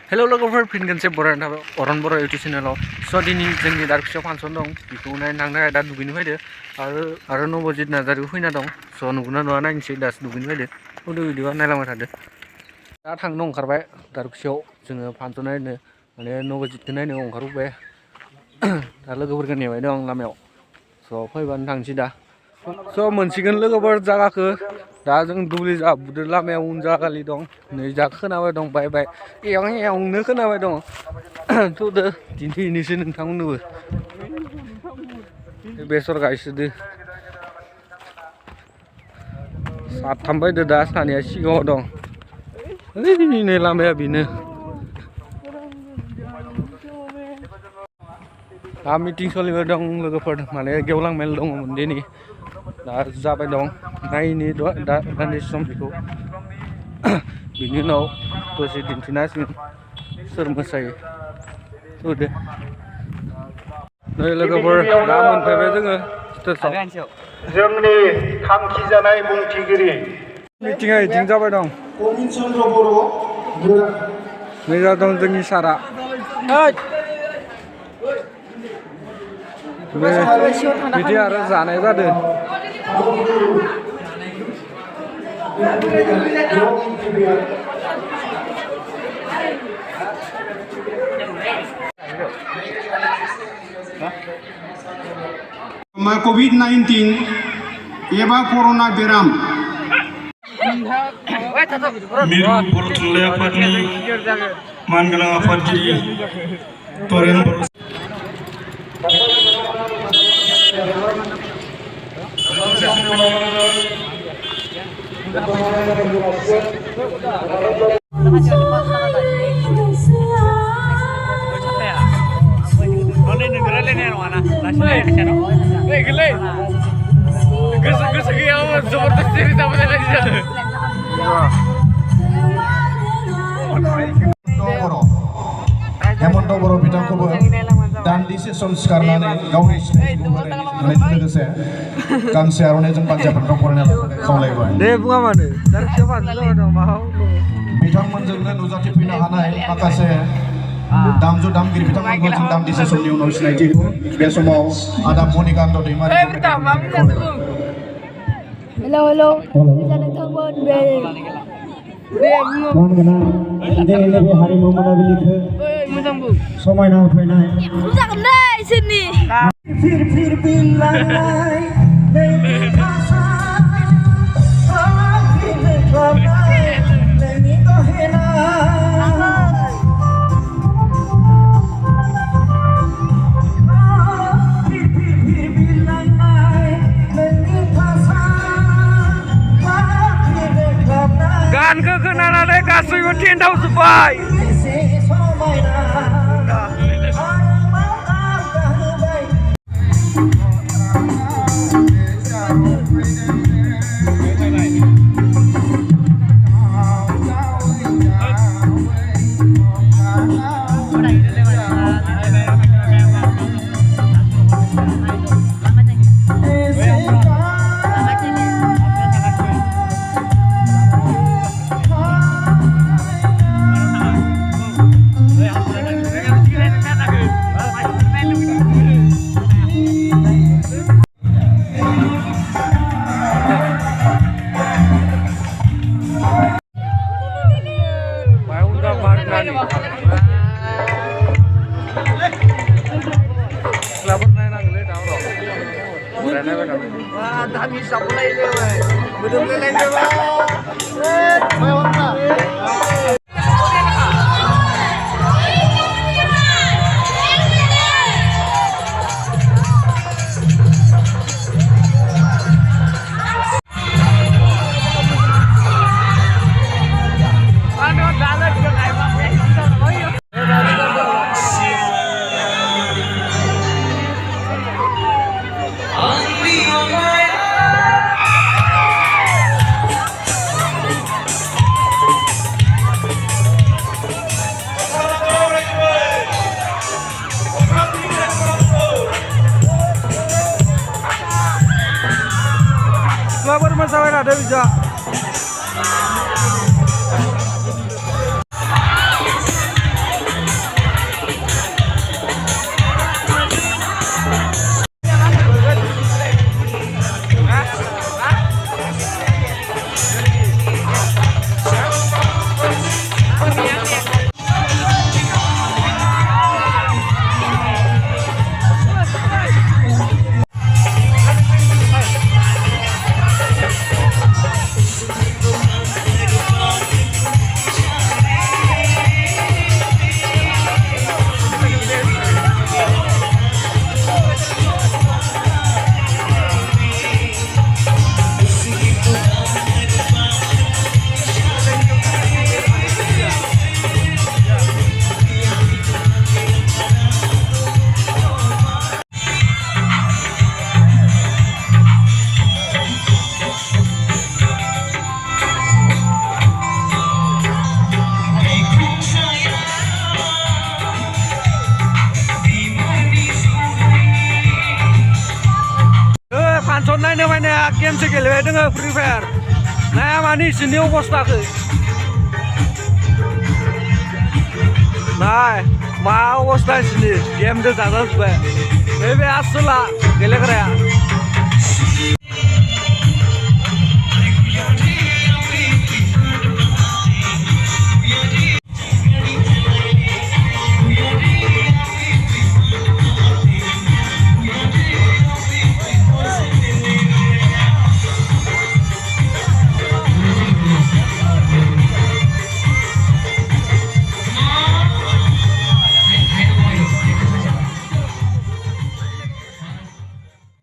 hello लोगोफोर fin खनसे अरन बर' इउटुब चेनेलाव स' दिनै जोंनि दारखुसियाव फांसन दं बेखौ नायनो थांनो थाखाय दा दुगैनो फैदो आरो नबजित नार्जारिबो फैना दं स' नुगोना नुवा नायनोसै दासो दुगैनो फैदो फट' भिडिअ नायलांबाय थादो दा थांनो ओंखारबाय दारखुसियाव जोङो फांसन नायनो माने नबजितखौ नायनो ओंखारबोबाय दा लोगोफोरखौ नेबाय दं लामायाव स' फैबानो थांसै दा स' मोनसिगोन लोगोफोर जागाखौ दा जों दुब्लि जाबुदो लामायाव उन जागालि दं नै जा खोनाबाय दं बाय बाय एवनो खोनाबाय दं थ'दो दिन्थिनोसै नोंथांमोननोबो बेसर गायसोदो साथाम बायदो दा सानैया सिगाङाव दं नै लामाया बेनो दा मिटिं सोलिबाय दं लोगोफोर माने गेवलां मेल दङमोन दिनै दा जाबाय दं नायनि दा दान्दिसे सम बेखौ बिनि उनाव दसे दिन्थिना होसिगोन सोर मोसायो थ'दो नै लोगोफोर दा मोनफैबाय जोङो स्टेजआव जोंनि थांखि जानाय बुंथिगिरि मिटिंआ इथिं जाबाय दं प्रबिन चन्द्र बर' नै जादों जोंनि सारा बिदि आरो जानाय जादों COVID-19 एबा कर'ना बेराम मिरु बर' थुनलाइ आफादनि मानगोनां आफादगिरि तरेन बर' गोसो गैयामोन जबरदस्ति रोजाबनाय बायदि जादों हेमन्त बर' बिथांखौबो दान्दिसे सम सिखारनानै गावनि सिनायथिखौ होनायजों लोगोसे गांसे आर'नाइजों बान्जाफोरखौ फरायनो खावलायबाय दे बुङा मानो बिथांमोनजोंनो नुजाथिफैनो हानाय माखासे दामजु दामगिरि बिथांमोनखौ जों दान्दिसे समनि उनाव सिनायथि बे समाव आदा मणिकान्त दैमारि हेलौ नोंथांमोन मानगोनां दिनैनि बे हारिमु मोनाबिलिखौ समायना होफैनाय फिर बिलाइनाय नोंनि गहेना गानखौ खोनानानै गासैबो टेन्टआव जोब्बाय मोसाबाय थादो बिजा फांसन नायनो फैनाया गेमसो गेलेबाय दोङो फ्रि फायार नाया मानि इसोरनि अबस्थाखौ नाय मा अबस्था इसोरनि गेमजों जाजाजोब्बाय बे आसोला गेलेग्राया